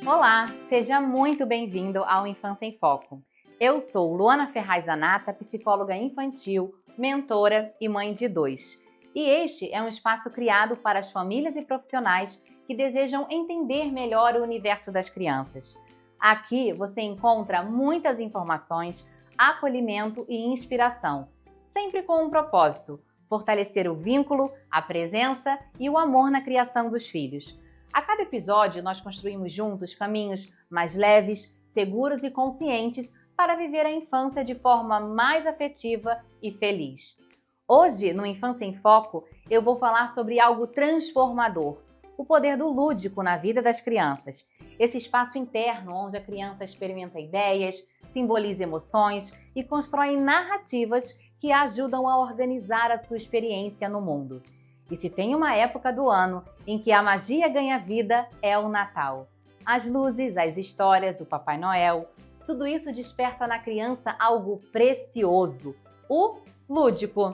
Olá, seja muito bem-vindo ao Infância em Foco. Eu sou Luana Ferraz Zanata, psicóloga infantil, mentora e mãe de 2. E este é um espaço criado para as famílias e profissionais que desejam entender melhor o universo das crianças. Aqui você encontra muitas informações, acolhimento e inspiração, sempre com um propósito: fortalecer o vínculo, a presença e o amor na criação dos filhos. A cada episódio, nós construímos juntos caminhos mais leves, seguros e conscientes para viver a infância de forma mais afetiva e feliz. Hoje, no Infância em Foco, eu vou falar sobre algo transformador: o poder do lúdico na vida das crianças. Esse espaço interno onde a criança experimenta ideias, simboliza emoções e constrói narrativas que a ajudam a organizar a sua experiência no mundo. E se tem uma época do ano em que a magia ganha vida, é o Natal. As luzes, as histórias, o Papai Noel, tudo isso desperta na criança algo precioso: o lúdico.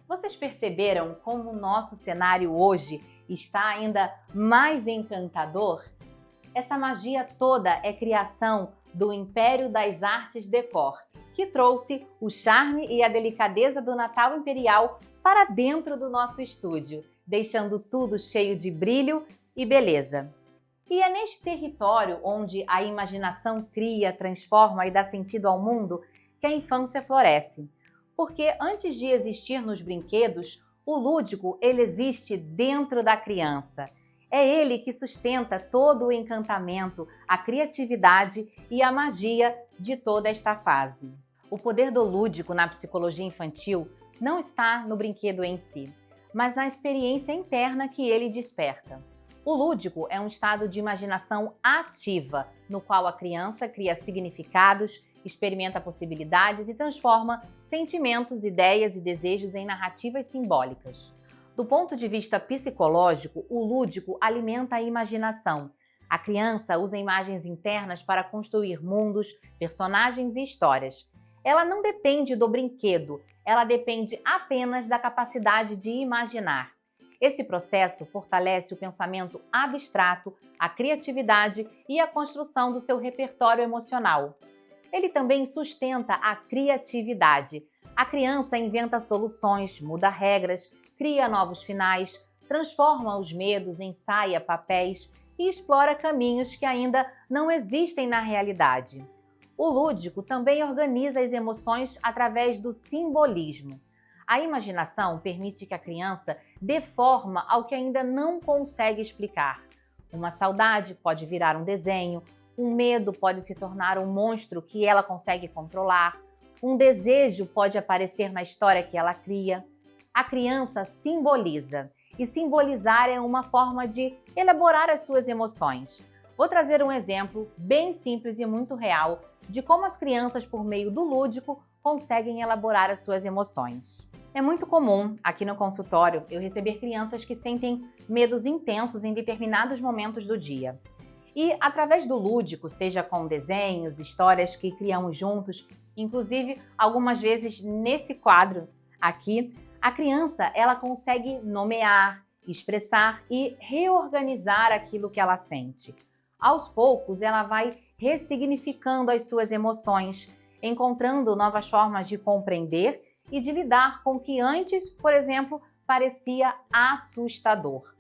Vocês perceberam como o nosso cenário hoje está ainda mais encantador? Essa magia toda é criação do Império das Artes Décor, que trouxe o charme e a delicadeza do Natal Imperial para dentro do nosso estúdio, deixando tudo cheio de brilho e beleza. E é neste território onde a imaginação cria, transforma e dá sentido ao mundo que a infância floresce. Porque antes de existir nos brinquedos, o lúdico ele existe dentro da criança. É ele que sustenta todo o encantamento, a criatividade e a magia de toda esta fase. O poder do lúdico na psicologia infantil não está no brinquedo em si, mas na experiência interna que ele desperta. O lúdico é um estado de imaginação ativa, no qual a criança cria significados, experimenta possibilidades e transforma sentimentos, ideias e desejos em narrativas simbólicas. Do ponto de vista psicológico, o lúdico alimenta a imaginação. A criança usa imagens internas para construir mundos, personagens e histórias. Ela não depende do brinquedo, ela depende apenas da capacidade de imaginar. Esse processo fortalece o pensamento abstrato, a criatividade e a construção do seu repertório emocional. Ele também sustenta a criatividade. A criança inventa soluções, muda regras, cria novos finais, transforma os medos, ensaia papéis e explora caminhos que ainda não existem na realidade. O lúdico também organiza as emoções através do simbolismo. A imaginação permite que a criança dê forma ao que ainda não consegue explicar. Uma saudade pode virar um desenho, um medo pode se tornar um monstro que ela consegue controlar, um desejo pode aparecer na história que ela cria. A criança simboliza, e simbolizar é uma forma de elaborar as suas emoções. Vou trazer um exemplo bem simples e muito real de como as crianças, por meio do lúdico, conseguem elaborar as suas emoções. É muito comum, aqui no consultório, eu receber crianças que sentem medos intensos em determinados momentos do dia. E, através do lúdico, seja com desenhos, histórias que criamos juntos, inclusive algumas vezes nesse quadro aqui, a criança ela consegue nomear, expressar e reorganizar aquilo que ela sente. Aos poucos, ela vai ressignificando as suas emoções, encontrando novas formas de compreender e de lidar com o que antes, por exemplo, parecia assustador.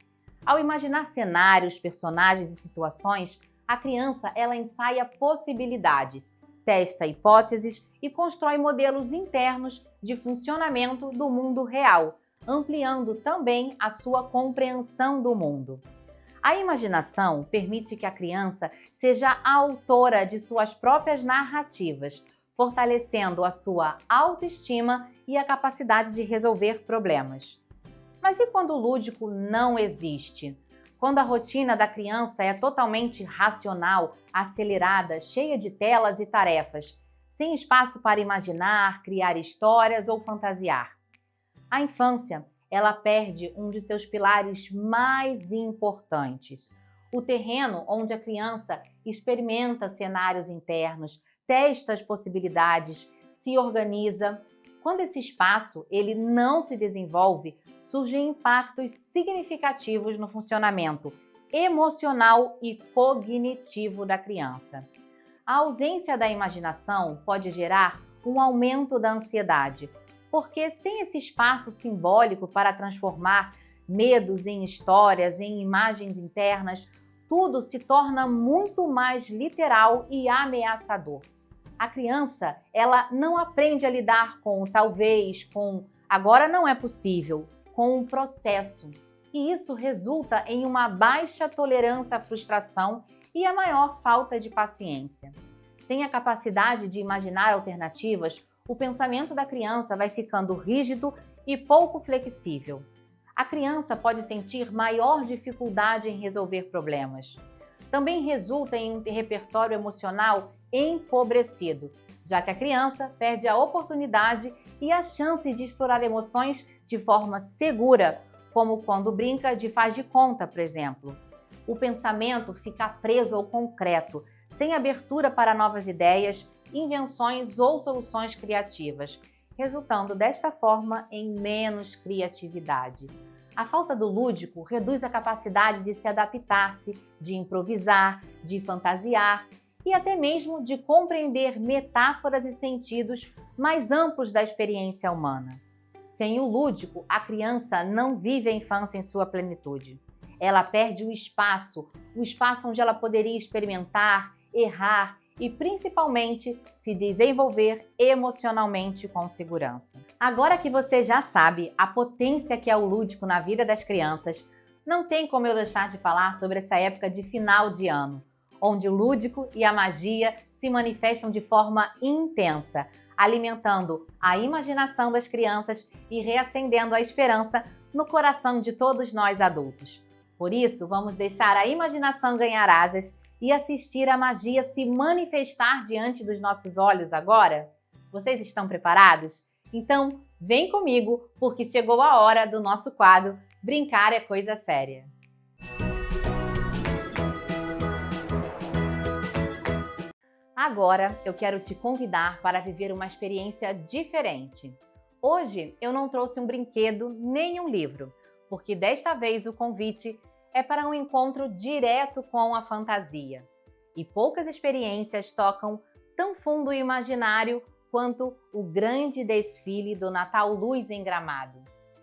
Ao imaginar cenários, personagens e situações, a criança ela ensaia possibilidades, testa hipóteses e constrói modelos internos de funcionamento do mundo real, ampliando também a sua compreensão do mundo. A imaginação permite que a criança seja a autora de suas próprias narrativas, fortalecendo a sua autoestima e a capacidade de resolver problemas. Mas e quando o lúdico não existe? Quando a rotina da criança é totalmente racional, acelerada, cheia de telas e tarefas, sem espaço para imaginar, criar histórias ou fantasiar? A infância, ela perde um de seus pilares mais importantes: o terreno onde a criança experimenta cenários internos, testa as possibilidades, se organiza. Quando esse espaço ele não se desenvolve, surgem impactos significativos no funcionamento emocional e cognitivo da criança. A ausência da imaginação pode gerar um aumento da ansiedade, porque sem esse espaço simbólico para transformar medos em histórias, em imagens internas, tudo se torna muito mais literal e ameaçador. A criança, ela não aprende a lidar com o talvez, com agora não é possível, com o processo. E isso resulta em uma baixa tolerância à frustração e a maior falta de paciência. Sem a capacidade de imaginar alternativas, o pensamento da criança vai ficando rígido e pouco flexível. A criança pode sentir maior dificuldade em resolver problemas. Também resulta em um repertório emocional empobrecido, já que a criança perde a oportunidade e a chance de explorar emoções de forma segura, como quando brinca de faz de conta, por exemplo. O pensamento fica preso ao concreto, sem abertura para novas ideias, invenções ou soluções criativas, resultando desta forma em menos criatividade. A falta do lúdico reduz a capacidade de se adaptar-se, de improvisar, de fantasiar e até mesmo de compreender metáforas e sentidos mais amplos da experiência humana. Sem o lúdico, a criança não vive a infância em sua plenitude. Ela perde o espaço onde ela poderia experimentar, errar e, principalmente, se desenvolver emocionalmente com segurança. Agora que você já sabe a potência que é o lúdico na vida das crianças, não tem como eu deixar de falar sobre essa época de final de ano, onde o lúdico e a magia se manifestam de forma intensa, alimentando a imaginação das crianças e reacendendo a esperança no coração de todos nós adultos. Por isso, vamos deixar a imaginação ganhar asas e assistir a magia se manifestar diante dos nossos olhos agora? Vocês estão preparados? Então, vem comigo, porque chegou a hora do nosso quadro Brincar é Coisa Séria. Agora, eu quero te convidar para viver uma experiência diferente. Hoje, eu não trouxe um brinquedo nem um livro, porque desta vez o convite é para um encontro direto com a fantasia. E poucas experiências tocam tão fundo o imaginário quanto o grande desfile do Natal Luz em Gramado.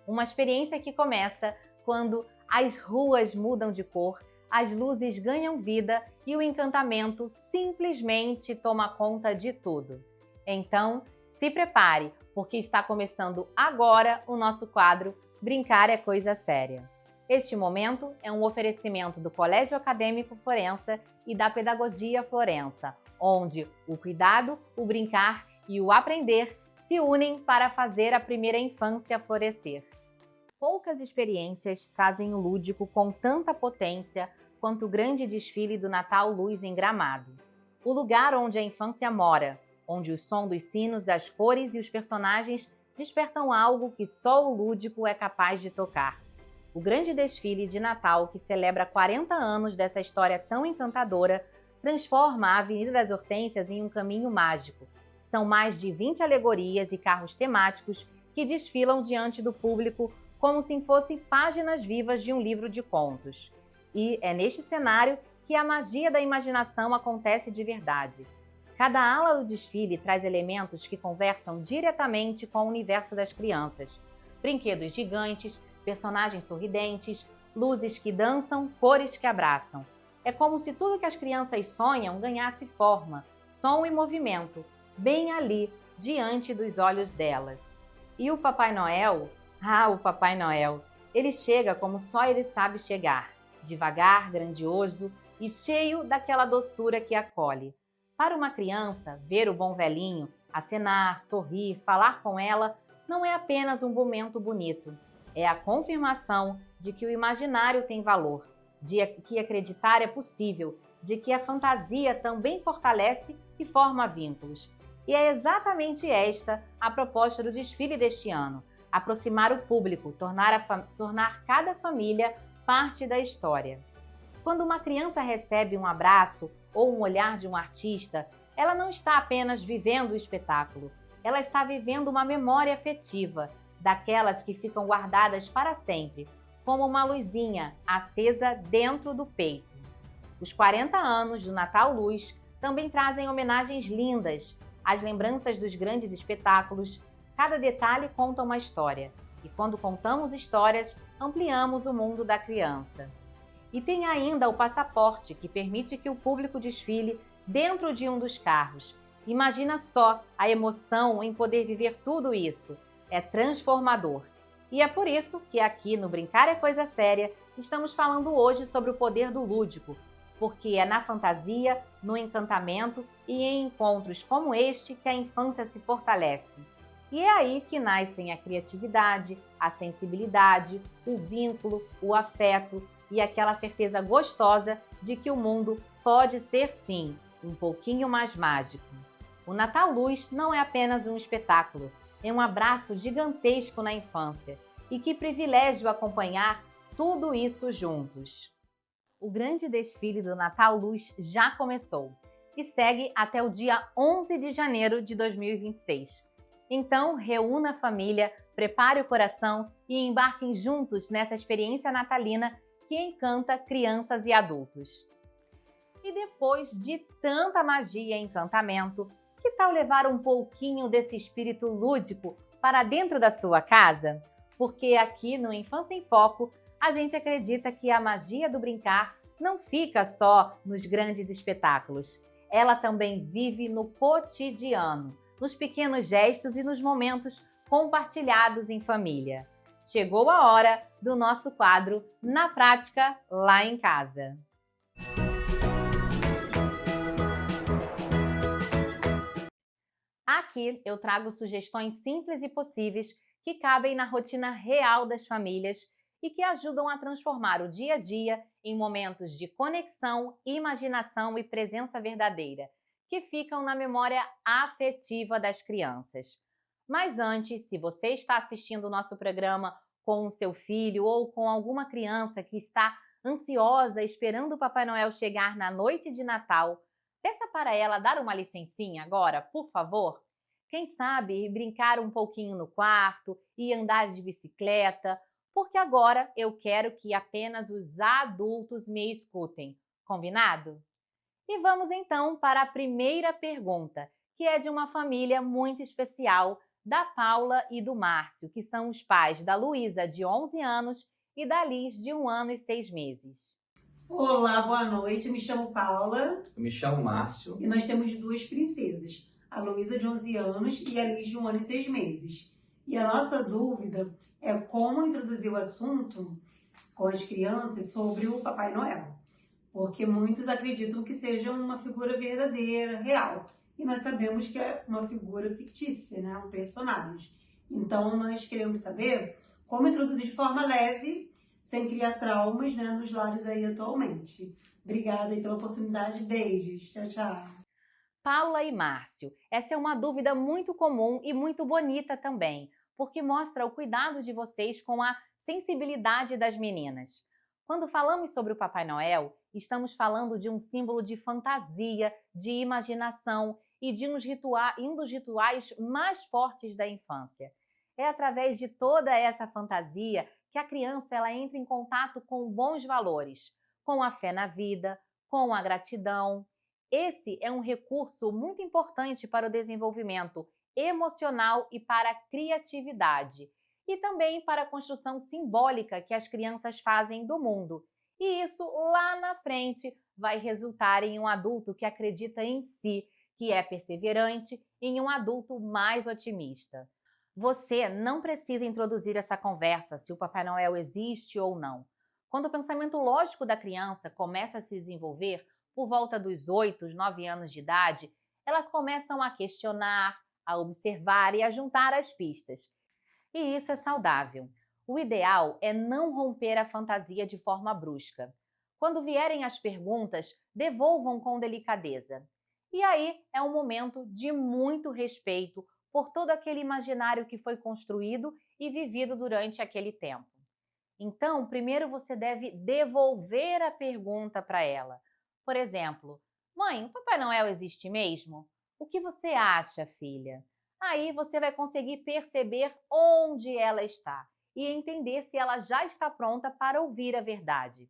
Uma experiência que começa quando as ruas mudam de cor, as luzes ganham vida e o encantamento simplesmente toma conta de tudo. Então, se prepare, porque está começando agora o nosso quadro Brincar é Coisa Séria. Este momento é um oferecimento do Colégio Acadêmico Florença e da Pedagogia Florença, onde o cuidado, o brincar e o aprender se unem para fazer a primeira infância florescer. Poucas experiências trazem o lúdico com tanta potência quanto o grande desfile do Natal Luz em Gramado. O lugar onde a infância mora, onde o som dos sinos, as cores e os personagens despertam algo que só o lúdico é capaz de tocar. O grande desfile de Natal, que celebra 40 anos dessa história tão encantadora, transforma a Avenida das Hortênsias em um caminho mágico. São mais de 20 alegorias e carros temáticos que desfilam diante do público como se fossem páginas vivas de um livro de contos. E é neste cenário que a magia da imaginação acontece de verdade. Cada ala do desfile traz elementos que conversam diretamente com o universo das crianças. Brinquedos gigantes, personagens sorridentes, luzes que dançam, cores que abraçam. É como se tudo que as crianças sonham ganhasse forma, som e movimento, bem ali, diante dos olhos delas. E o Papai Noel? O Papai Noel! Ele chega como só ele sabe chegar, devagar, grandioso e cheio daquela doçura que acolhe. Para uma criança, ver o bom velhinho, acenar, sorrir, falar com ela, não é apenas um momento bonito. É a confirmação de que o imaginário tem valor, de que acreditar é possível, de que a fantasia também fortalece e forma vínculos. E é exatamente esta a proposta do desfile deste ano: aproximar o público, tornar cada família parte da história. Quando uma criança recebe um abraço ou um olhar de um artista, ela não está apenas vivendo o espetáculo, ela está vivendo uma memória afetiva, daquelas que ficam guardadas para sempre, como uma luzinha acesa dentro do peito. Os 40 anos do Natal Luz também trazem homenagens lindas, as lembranças dos grandes espetáculos. Cada detalhe conta uma história, e quando contamos histórias, ampliamos o mundo da criança. E tem ainda o passaporte, que permite que o público desfile dentro de um dos carros. Imagina só a emoção em poder viver tudo isso. É transformador. E é por isso que aqui no Brincar é Coisa Séria estamos falando hoje sobre o poder do lúdico, porque é na fantasia, no encantamento e em encontros como este que a infância se fortalece. E é aí que nascem a criatividade, a sensibilidade, o vínculo, o afeto e aquela certeza gostosa de que o mundo pode ser, sim, um pouquinho mais mágico. O Natal Luz não é apenas um espetáculo, é um abraço gigantesco na infância. E que privilégio acompanhar tudo isso juntos! O grande desfile do Natal Luz já começou e segue até o dia 11 de janeiro de 2026. Então, reúna a família, prepare o coração e embarquem juntos nessa experiência natalina que encanta crianças e adultos. E depois de tanta magia e encantamento, que tal levar um pouquinho desse espírito lúdico para dentro da sua casa? Porque aqui no Infância em Foco, a gente acredita que a magia do brincar não fica só nos grandes espetáculos. Ela também vive no cotidiano, nos pequenos gestos e nos momentos compartilhados em família. Chegou a hora do nosso quadro Na Prática, lá em casa. Aqui eu trago sugestões simples e possíveis que cabem na rotina real das famílias e que ajudam a transformar o dia a dia em momentos de conexão, imaginação e presença verdadeira, que ficam na memória afetiva das crianças. Mas antes, se você está assistindo o nosso programa com o seu filho ou com alguma criança que está ansiosa esperando o Papai Noel chegar na noite de Natal, peça para ela dar uma licencinha agora, por favor. Quem sabe brincar um pouquinho no quarto e andar de bicicleta, porque agora eu quero que apenas os adultos me escutem. Combinado? E vamos então para a primeira pergunta, que é de uma família muito especial, da Paula e do Márcio, que são os pais da Luísa, de 11 anos, e da Liz, de 1 ano e 6 meses. Olá, boa noite. Eu me chamo Paula. Eu me chamo Márcio. E nós temos duas princesas, a Luísa de 11 anos e a Liz de 1 ano e 6 meses. E a nossa dúvida é como introduzir o assunto com as crianças sobre o Papai Noel. Porque muitos acreditam que seja uma figura verdadeira, real. E nós sabemos que é uma figura fictícia, né? Um personagem. Então, nós queremos saber como introduzir de forma leve, sem criar traumas, né, nos lares aí atualmente. Obrigada aí pela oportunidade. Beijos. Tchau, tchau. Paula e Márcio, essa é uma dúvida muito comum e muito bonita também, porque mostra o cuidado de vocês com a sensibilidade das meninas. Quando falamos sobre o Papai Noel, estamos falando de um símbolo de fantasia, de imaginação e de um dos rituais mais fortes da infância. É através de toda essa fantasia que a criança ela entra em contato com bons valores, com a fé na vida, com a gratidão. Esse é um recurso muito importante para o desenvolvimento emocional e para a criatividade, e também para a construção simbólica que as crianças fazem do mundo. E isso, lá na frente, vai resultar em um adulto que acredita em si, que é perseverante, e em um adulto mais otimista. Você não precisa introduzir essa conversa se o Papai Noel existe ou não. Quando o pensamento lógico da criança começa a se desenvolver, por volta dos 8, 9 anos de idade, elas começam a questionar, a observar e a juntar as pistas. E isso é saudável. O ideal é não romper a fantasia de forma brusca. Quando vierem as perguntas, devolvam com delicadeza. E aí é um momento de muito respeito por todo aquele imaginário que foi construído e vivido durante aquele tempo. Então, primeiro você deve devolver a pergunta para ela. Por exemplo, mãe, o Papai Noel existe mesmo? O que você acha, filha? Aí você vai conseguir perceber onde ela está e entender se ela já está pronta para ouvir a verdade.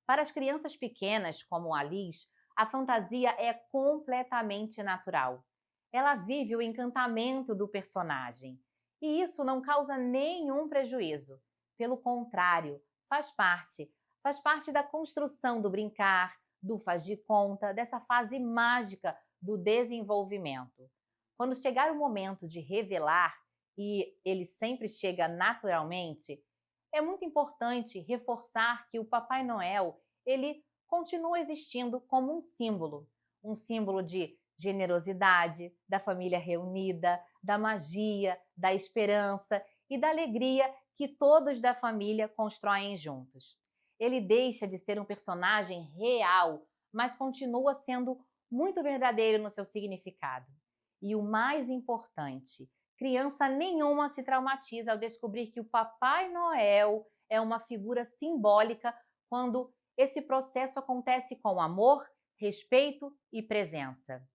Para as crianças pequenas, como a Liz, a fantasia é completamente natural. Ela vive o encantamento do personagem. E isso não causa nenhum prejuízo. Pelo contrário, faz parte da construção do brincar, do faz de conta, dessa fase mágica do desenvolvimento. Quando chegar o momento de revelar, e ele sempre chega naturalmente, é muito importante reforçar que o Papai Noel, ele continua existindo como um símbolo de generosidade, da família reunida, da magia, da esperança e da alegria que todos da família constroem juntos. Ele deixa de ser um personagem real, mas continua sendo muito verdadeiro no seu significado. E o mais importante, criança nenhuma se traumatiza ao descobrir que o Papai Noel é uma figura simbólica quando esse processo acontece com amor, respeito e presença.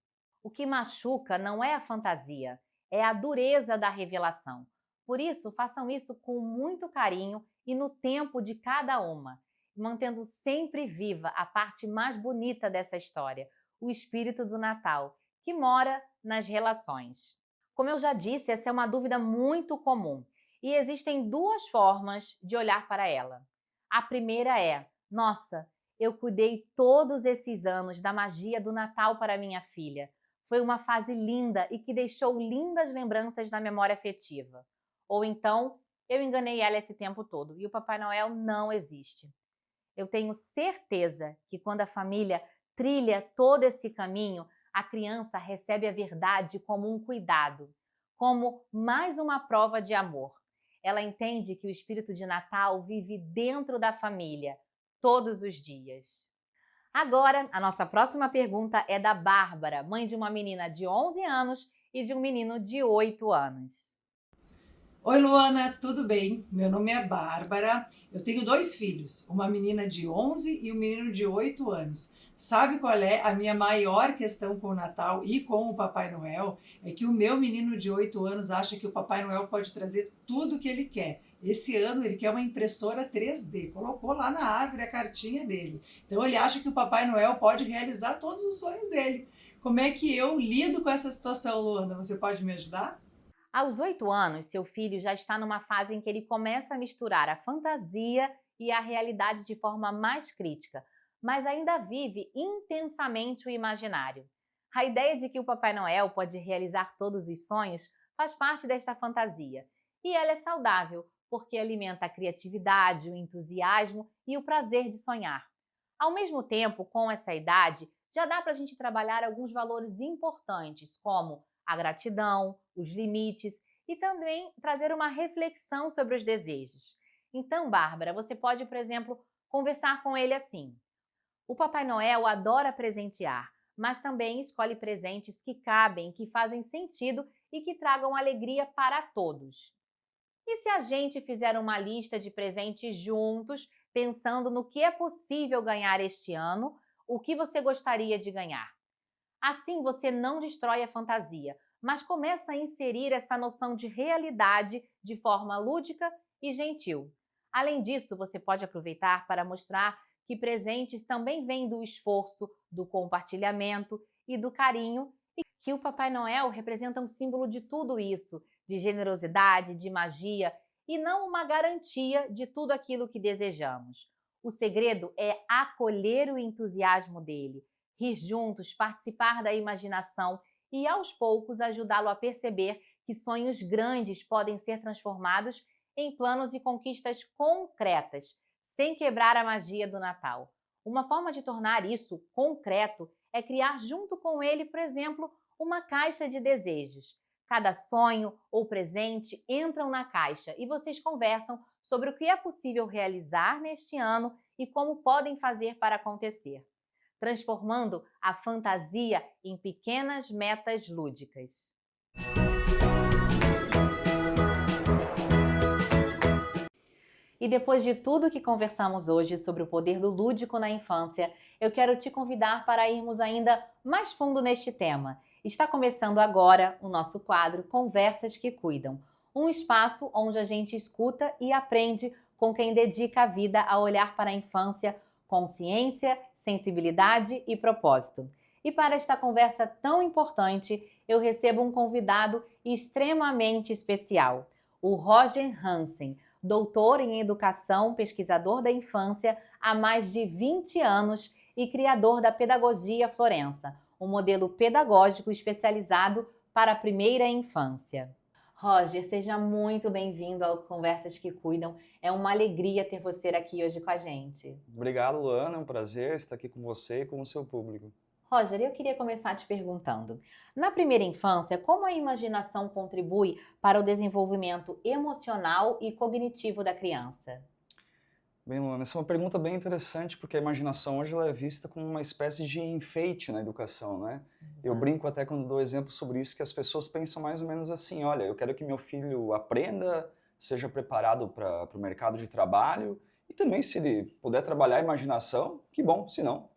O que machuca não é a fantasia, é a dureza da revelação. Por isso, façam isso com muito carinho e no tempo de cada uma, mantendo sempre viva a parte mais bonita dessa história, o espírito do Natal, que mora nas relações. Como eu já disse, essa é uma dúvida muito comum e existem duas formas de olhar para ela. A primeira é: nossa, eu cuidei todos esses anos da magia do Natal para minha filha. Foi uma fase linda e que deixou lindas lembranças na memória afetiva. Ou então, eu enganei ela esse tempo todo e o Papai Noel não existe. Eu tenho certeza que quando a família trilha todo esse caminho, a criança recebe a verdade como um cuidado, como mais uma prova de amor. Ela entende que o espírito de Natal vive dentro da família, todos os dias. Agora, a nossa próxima pergunta é da Bárbara, mãe de uma menina de 11 anos e de um menino de 8 anos. Oi, Luana, tudo bem? Meu nome é Bárbara. Eu tenho 2 filhos, uma menina de 11 e um menino de 8 anos. Sabe qual é a minha maior questão com o Natal e com o Papai Noel? É que o meu menino de 8 anos acha que o Papai Noel pode trazer tudo o que ele quer. Esse ano ele quer uma impressora 3D, colocou lá na árvore a cartinha dele. Então ele acha que o Papai Noel pode realizar todos os sonhos dele. Como é que eu lido com essa situação, Luana? Você pode me ajudar? Aos 8 anos, seu filho já está numa fase em que ele começa a misturar a fantasia e a realidade de forma mais crítica, mas ainda vive intensamente o imaginário. A ideia de que o Papai Noel pode realizar todos os sonhos faz parte desta fantasia, e ela é saudável, porque alimenta a criatividade, o entusiasmo e o prazer de sonhar. Ao mesmo tempo, com essa idade, já dá para a gente trabalhar alguns valores importantes, como a gratidão, os limites e também trazer uma reflexão sobre os desejos. Então, Bárbara, você pode, por exemplo, conversar com ele assim: o Papai Noel adora presentear, mas também escolhe presentes que cabem, que fazem sentido e que tragam alegria para todos. E se a gente fizer uma lista de presentes juntos, pensando no que é possível ganhar este ano, o que você gostaria de ganhar? Assim você não destrói a fantasia, mas começa a inserir essa noção de realidade de forma lúdica e gentil. Além disso, você pode aproveitar para mostrar que presentes também vêm do esforço, do compartilhamento e do carinho, e que o Papai Noel representa um símbolo de tudo isso, de generosidade, de magia e não uma garantia de tudo aquilo que desejamos. O segredo é acolher o entusiasmo dele, rir juntos, participar da imaginação e, aos poucos, ajudá-lo a perceber que sonhos grandes podem ser transformados em planos e conquistas concretas, sem quebrar a magia do Natal. Uma forma de tornar isso concreto é criar junto com ele, por exemplo, uma caixa de desejos. Cada sonho ou presente entram na caixa e vocês conversam sobre o que é possível realizar neste ano e como podem fazer para acontecer, transformando a fantasia em pequenas metas lúdicas. E depois de tudo que conversamos hoje sobre o poder do lúdico na infância, eu quero te convidar para irmos ainda mais fundo neste tema. Está começando agora o nosso quadro Conversas que Cuidam, um espaço onde a gente escuta e aprende com quem dedica a vida a olhar para a infância com ciência, sensibilidade e propósito. E para esta conversa tão importante, eu recebo um convidado extremamente especial, o Roger Hansen, doutor em educação, pesquisador da infância há mais de 20 anos e criador da Pedagogia Florença, um modelo pedagógico especializado para a primeira infância. Roger, seja muito bem-vindo ao Conversas que Cuidam. É uma alegria ter você aqui hoje com a gente. Obrigado, Luana. É um prazer estar aqui com você e com o seu público. Roger, eu queria começar te perguntando, na primeira infância, como a imaginação contribui para o desenvolvimento emocional e cognitivo da criança? Bem, Luana, essa é uma pergunta bem interessante, porque a imaginação hoje ela é vista como uma espécie de enfeite na educação, né? Eu brinco até quando dou exemplo sobre isso, que as pessoas pensam mais ou menos assim, olha, eu quero que meu filho aprenda, seja preparado para o mercado de trabalho, e também se ele puder trabalhar a imaginação, que bom, se não,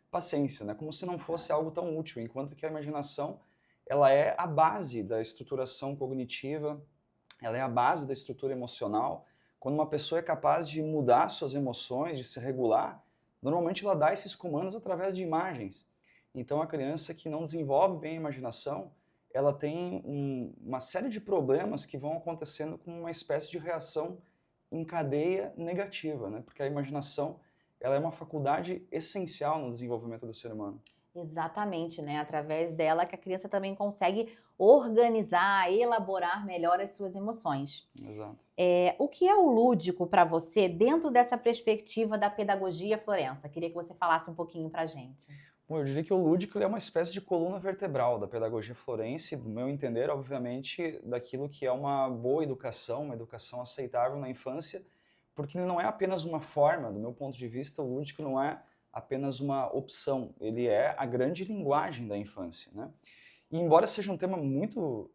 paciência, né? Como se não fosse algo tão útil, enquanto que a imaginação, ela é a base da estruturação cognitiva, ela é a base da estrutura emocional. Quando uma pessoa é capaz de mudar suas emoções, de se regular, normalmente ela dá esses comandos através de imagens. Então a criança que não desenvolve bem a imaginação, ela tem uma série de problemas que vão acontecendo com uma espécie de reação em cadeia negativa, né? Porque a imaginação ela é uma faculdade essencial no desenvolvimento do ser humano. Exatamente, né? Através dela que a criança também consegue organizar, elaborar melhor as suas emoções. Exato. O que é o lúdico para você dentro dessa perspectiva da pedagogia Florença? Queria que você falasse um pouquinho para a gente. Bom, eu diria que o lúdico é uma espécie de coluna vertebral da pedagogia florense, do meu entender, obviamente, daquilo que é uma boa educação, uma educação aceitável na infância, porque ele não é apenas uma forma, do meu ponto de vista, o lúdico não é apenas uma opção, ele é a grande linguagem da infância, né? E embora seja um tema muito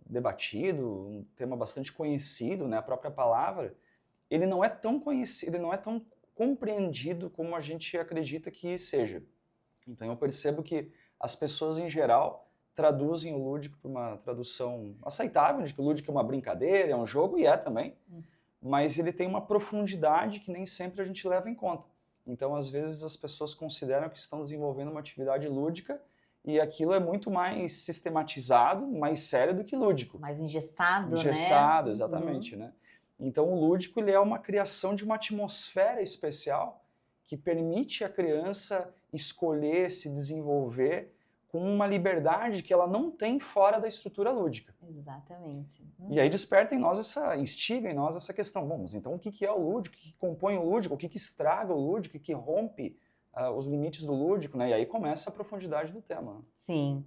debatido, um tema bastante conhecido, né, a própria palavra, ele não é tão conhecido, ele não é tão compreendido como a gente acredita que seja. Então eu percebo que as pessoas em geral traduzem o lúdico por uma tradução aceitável, de que o lúdico é uma brincadeira, é um jogo, e é também, mas ele tem uma profundidade que nem sempre a gente leva em conta. Então, às vezes, as pessoas consideram que estão desenvolvendo uma atividade lúdica e aquilo é muito mais sistematizado, mais sério do que lúdico. Mais engessado, né? Engessado, exatamente, né? Então, o lúdico ele é uma criação de uma atmosfera especial que permite à criança escolher, se desenvolver com uma liberdade que ela não tem fora da estrutura lúdica. Exatamente. E aí desperta em nós instiga em nós essa questão, vamos, então o que é o lúdico, o que compõe o lúdico, o que estraga o lúdico, o que rompe os limites do lúdico, né? E aí começa a profundidade do tema. Sim.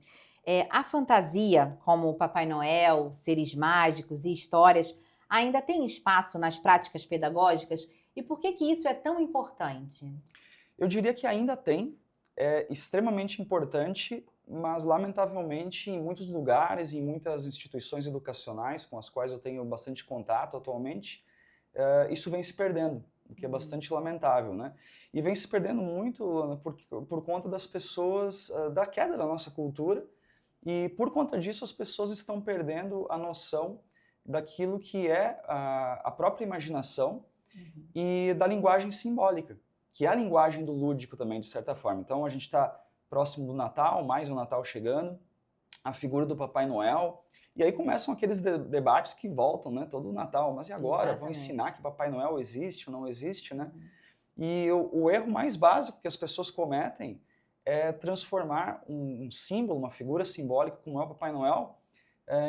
A fantasia, como o Papai Noel, seres mágicos e histórias, ainda tem espaço nas práticas pedagógicas? E por que isso é tão importante? Eu diria que ainda tem, é extremamente importante, mas lamentavelmente em muitos lugares, em muitas instituições educacionais com as quais eu tenho bastante contato atualmente, isso vem se perdendo, o que é bastante lamentável, né? E vem se perdendo muito, Luana, por conta das pessoas, da queda da nossa cultura, e por conta disso as pessoas estão perdendo a noção daquilo que é a própria imaginação e da linguagem simbólica, que é a linguagem do lúdico também, de certa forma. Então a gente está próximo do Natal, mais um Natal chegando, a figura do Papai Noel, e aí começam aqueles debates que voltam, né, todo o Natal, mas e agora? Exatamente. Vão ensinar que Papai Noel existe ou não existe, né? E o erro mais básico que as pessoas cometem é transformar um símbolo, uma figura simbólica como é o Papai Noel,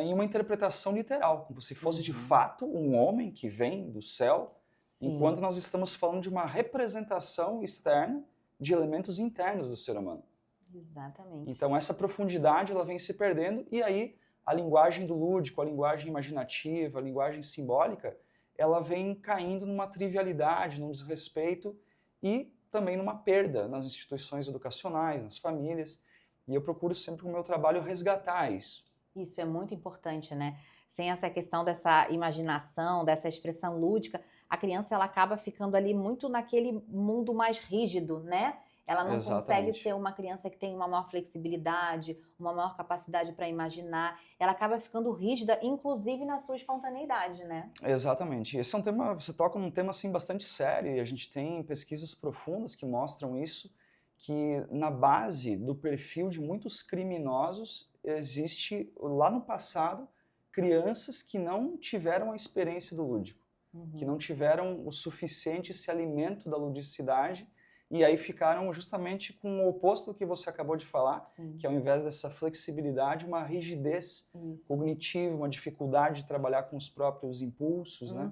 em uma interpretação literal, como se fosse de fato um homem que vem do céu, enquanto nós estamos falando de uma representação externa de elementos internos do ser humano. Exatamente. Então essa profundidade ela vem se perdendo e aí a linguagem do lúdico, a linguagem imaginativa, a linguagem simbólica, ela vem caindo numa trivialidade, num desrespeito e também numa perda nas instituições educacionais, nas famílias. E eu procuro sempre com o meu trabalho resgatar isso. Isso é muito importante, né? Sem essa questão dessa imaginação, dessa expressão lúdica, a criança ela acaba ficando ali muito naquele mundo mais rígido, né? Ela não consegue Exatamente. ser uma criança que tem uma maior flexibilidade, uma maior capacidade para imaginar. Ela acaba ficando rígida, inclusive na sua espontaneidade, né? Exatamente. Esse é um tema, você toca num tema assim bastante sério e a gente tem pesquisas profundas que mostram isso, que na base do perfil de muitos criminosos existe lá no passado crianças que não tiveram a experiência do lúdico, que não tiveram o suficiente esse alimento da ludicidade e aí ficaram justamente com o oposto do que você acabou de falar, Sim. que ao invés dessa flexibilidade, uma rigidez Isso. cognitiva, uma dificuldade de trabalhar com os próprios impulsos, né?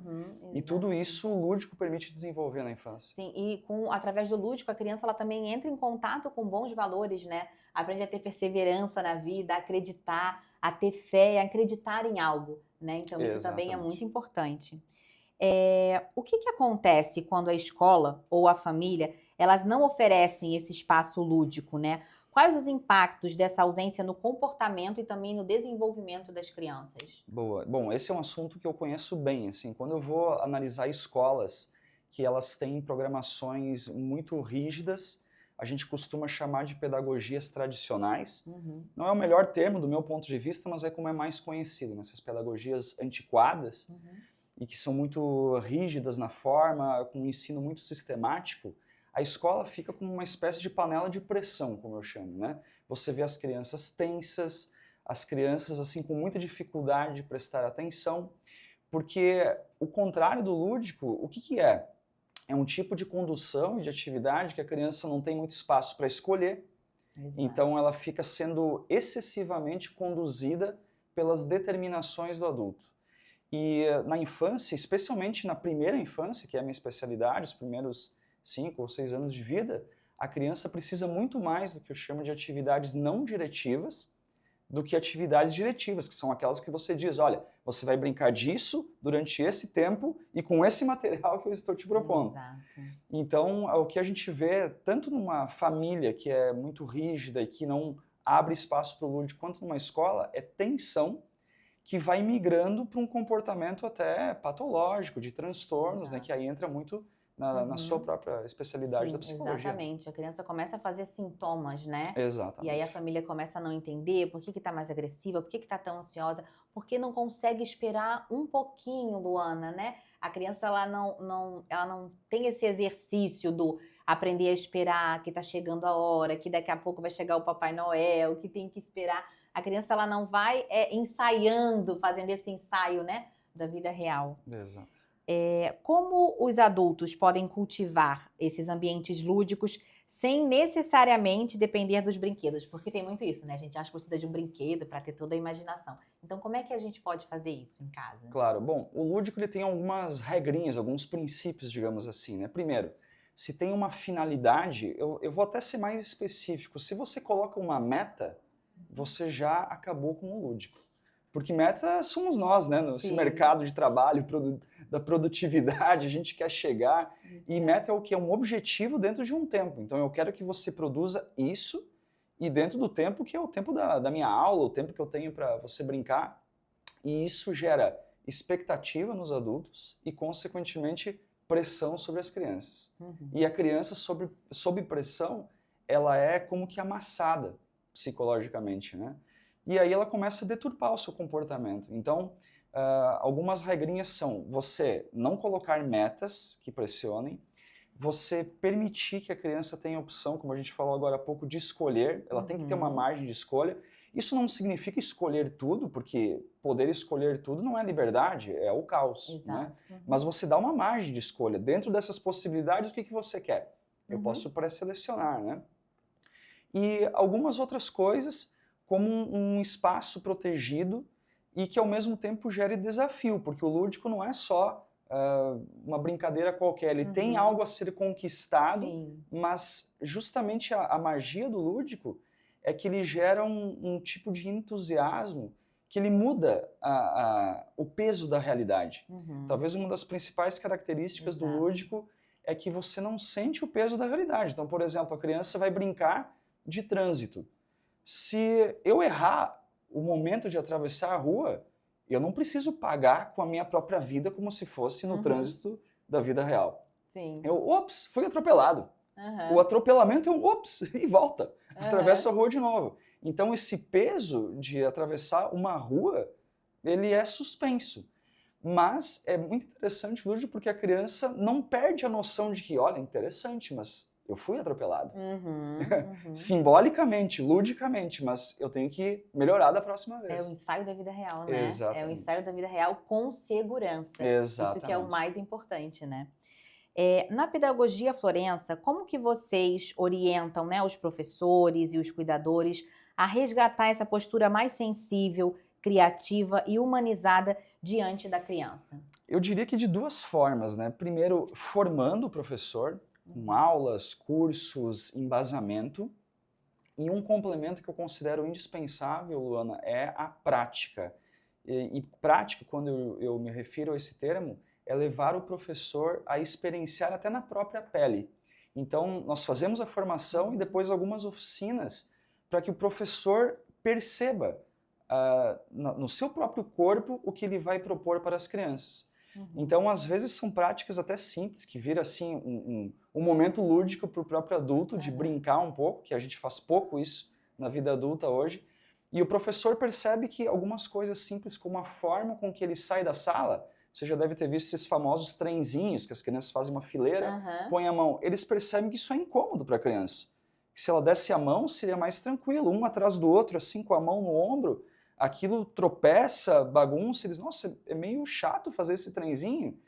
E tudo Exatamente. isso o lúdico permite desenvolver na infância. Sim, e através do lúdico, a criança ela também entra em contato com bons valores, né? Aprende a ter perseverança na vida, a acreditar, a ter fé, a acreditar em algo, né? Então, isso também é Exatamente. muito importante. O que acontece quando a escola ou a família, elas não oferecem esse espaço lúdico, né? Quais os impactos dessa ausência no comportamento e também no desenvolvimento das crianças? Boa. Bom, esse é um assunto que eu conheço bem, assim, quando eu vou analisar escolas que elas têm programações muito rígidas, a gente costuma chamar de pedagogias tradicionais. Não é o melhor termo do meu ponto de vista, mas é como é mais conhecido, né? Essas pedagogias antiquadas e que são muito rígidas na forma, com um ensino muito sistemático, a escola fica como uma espécie de panela de pressão, como eu chamo, né? Você vê as crianças tensas, as crianças assim com muita dificuldade de prestar atenção, porque o contrário do lúdico, o que é? É um tipo de condução e de atividade que a criança não tem muito espaço para escolher, então ela fica sendo excessivamente conduzida pelas determinações do adulto. E na infância, especialmente na primeira infância, que é a minha especialidade, os primeiros 5 ou 6 anos de vida, a criança precisa muito mais do que eu chamo de atividades não diretivas, do que atividades diretivas, que são aquelas que você diz, olha, você vai brincar disso durante esse tempo e com esse material que eu estou te propondo. Exato. Então, o que a gente vê, tanto numa família que é muito rígida e que não abre espaço para o lúdico, quanto numa escola, é tensão que vai migrando para um comportamento até patológico, de transtornos, né, que aí entra muito na sua própria especialidade da psicologia. Exatamente. A criança começa a fazer sintomas, né? Exatamente. E aí a família começa a não entender por que está mais agressiva, por que está tão ansiosa, porque não consegue esperar um pouquinho, Luana, né? A criança ela não tem esse exercício do aprender a esperar, que está chegando a hora, que daqui a pouco vai chegar o Papai Noel, que tem que esperar. A criança ela não vai ensaiando, fazendo esse ensaio, né, da vida real. Exato. Como os adultos podem cultivar esses ambientes lúdicos sem necessariamente depender dos brinquedos? Porque tem muito isso, né? A gente acha que precisa de um brinquedo para ter toda a imaginação. Então, como é que a gente pode fazer isso em casa? Claro. Bom, o lúdico ele tem algumas regrinhas, alguns princípios, digamos assim, né? Primeiro, se tem uma finalidade, eu vou até ser mais específico. Se você coloca uma meta, você já acabou com o lúdico. Porque meta somos nós, né? Nesse mercado de trabalho, da produtividade, a gente quer chegar. E meta é o que? É um objetivo dentro de um tempo. Então eu quero que você produza isso e dentro do tempo que é o tempo da minha aula, o tempo que eu tenho para você brincar. E isso gera expectativa nos adultos e, consequentemente, pressão sobre as crianças. E a criança, sob pressão, ela é como que amassada psicologicamente, né? E aí ela começa a deturpar o seu comportamento. Então, algumas regrinhas são você não colocar metas que pressionem, você permitir que a criança tenha a opção, como a gente falou agora há pouco, de escolher, ela tem que ter uma margem de escolha. Isso não significa escolher tudo, porque poder escolher tudo não é liberdade, é o caos. Exato. Né? Mas você dá uma margem de escolha. Dentro dessas possibilidades, o que você quer? Eu posso pré-selecionar, né? E algumas outras coisas, como um espaço protegido e que ao mesmo tempo gere desafio, porque o lúdico não é só uma brincadeira qualquer, ele tem algo a ser conquistado, mas justamente a magia do lúdico é que ele gera um tipo de entusiasmo que ele muda o peso da realidade. Talvez uma das principais características do lúdico é que você não sente o peso da realidade. Então, por exemplo, a criança vai brincar de trânsito. Se eu errar o momento de atravessar a rua, eu não preciso pagar com a minha própria vida como se fosse no trânsito da vida real. Sim. Fui atropelado. O atropelamento é um ops e volta, atravessa a rua de novo. Então esse peso de atravessar uma rua, ele é suspenso. Mas é muito interessante, Lúcio, porque a criança não perde a noção de que, olha, interessante, mas eu fui atropelado. Simbolicamente, ludicamente, mas eu tenho que melhorar da próxima vez. É o ensaio da vida real, né? Exatamente. É o ensaio da vida real com segurança. Exatamente. Isso que é o mais importante, né? Na pedagogia Florença, como que vocês orientam, né, os professores e os cuidadores a resgatar essa postura mais sensível, criativa e humanizada diante da criança? Eu diria que de duas formas, né? Primeiro, formando o professor, com aulas, cursos, embasamento. E um complemento que eu considero indispensável, Luana, é a prática. E prática, quando eu me refiro a esse termo, é levar o professor a experienciar até na própria pele. Então, nós fazemos a formação e depois algumas oficinas para que o professor perceba no seu próprio corpo o que ele vai propor para as crianças. Então, às vezes, são práticas até simples, que vira assim um momento lúdico para o próprio adulto, de brincar um pouco, que a gente faz pouco isso na vida adulta hoje. E o professor percebe que algumas coisas simples, como a forma com que ele sai da sala, você já deve ter visto esses famosos trenzinhos, que as crianças fazem uma fileira, põem a mão. Eles percebem que isso é incômodo para a criança. Que se ela desse a mão, seria mais tranquilo, um atrás do outro, assim, com a mão no ombro. Aquilo tropeça, bagunça, eles, nossa, é meio chato fazer esse trenzinho.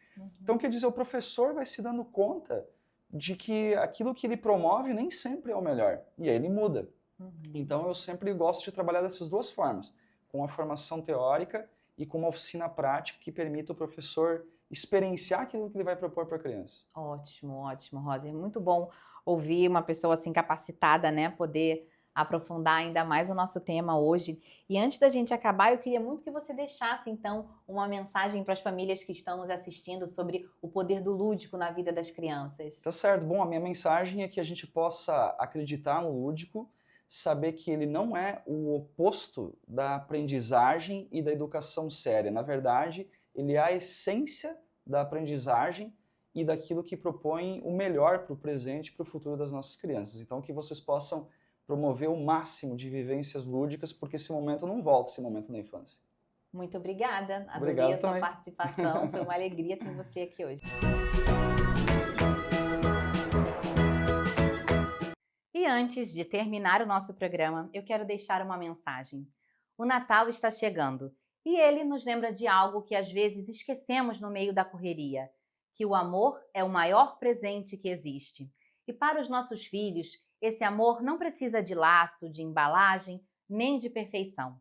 Então, quer dizer, o professor vai se dando conta de que aquilo que ele promove nem sempre é o melhor. E aí ele muda. Então, eu sempre gosto de trabalhar dessas duas formas. Com a formação teórica e com uma oficina prática que permita o professor experienciar aquilo que ele vai propor para a criança. Ótimo, ótimo, Rosa. É muito bom ouvir uma pessoa assim capacitada, né, poder aprofundar ainda mais o nosso tema hoje. E antes da gente acabar, eu queria muito que você deixasse, então, uma mensagem para as famílias que estão nos assistindo sobre o poder do lúdico na vida das crianças. Tá certo. Bom, a minha mensagem é que a gente possa acreditar no lúdico, saber que ele não é o oposto da aprendizagem e da educação séria. Na verdade, ele é a essência da aprendizagem e daquilo que propõe o melhor para o presente e para o futuro das nossas crianças. Então, que vocês possam promover o máximo de vivências lúdicas, porque esse momento não volta, esse momento na infância. Muito obrigada. Adorei Obrigado a sua também. participação. Foi uma alegria ter você aqui hoje. E antes de terminar o nosso programa, eu quero deixar uma mensagem. O Natal está chegando e ele nos lembra de algo que às vezes esquecemos no meio da correria, que o amor é o maior presente que existe. E para os nossos filhos, esse amor não precisa de laço, de embalagem, nem de perfeição.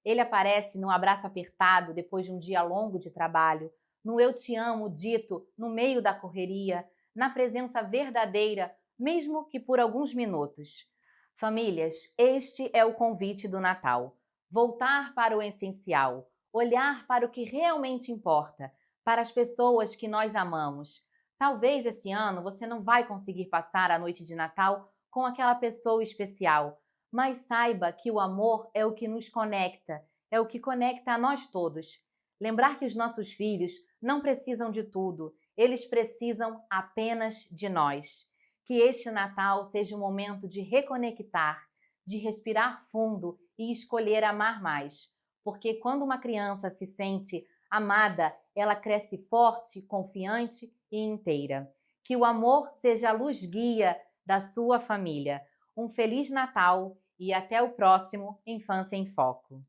Ele aparece num abraço apertado depois de um dia longo de trabalho, no eu te amo dito no meio da correria, na presença verdadeira, mesmo que por alguns minutos. Famílias, este é o convite do Natal. Voltar para o essencial, olhar para o que realmente importa, para as pessoas que nós amamos. Talvez esse ano você não vai conseguir passar a noite de Natal com aquela pessoa especial, mas saiba que o amor é o que nos conecta, é o que conecta a nós todos. Lembrar que os nossos filhos não precisam de tudo, eles precisam apenas de nós. Que este Natal seja um momento de reconectar, de respirar fundo e escolher amar mais. Porque quando uma criança se sente amada, ela cresce forte, confiante e inteira. Que o amor seja a luz guia da sua família. Um Feliz Natal e até o próximo Infância em Foco.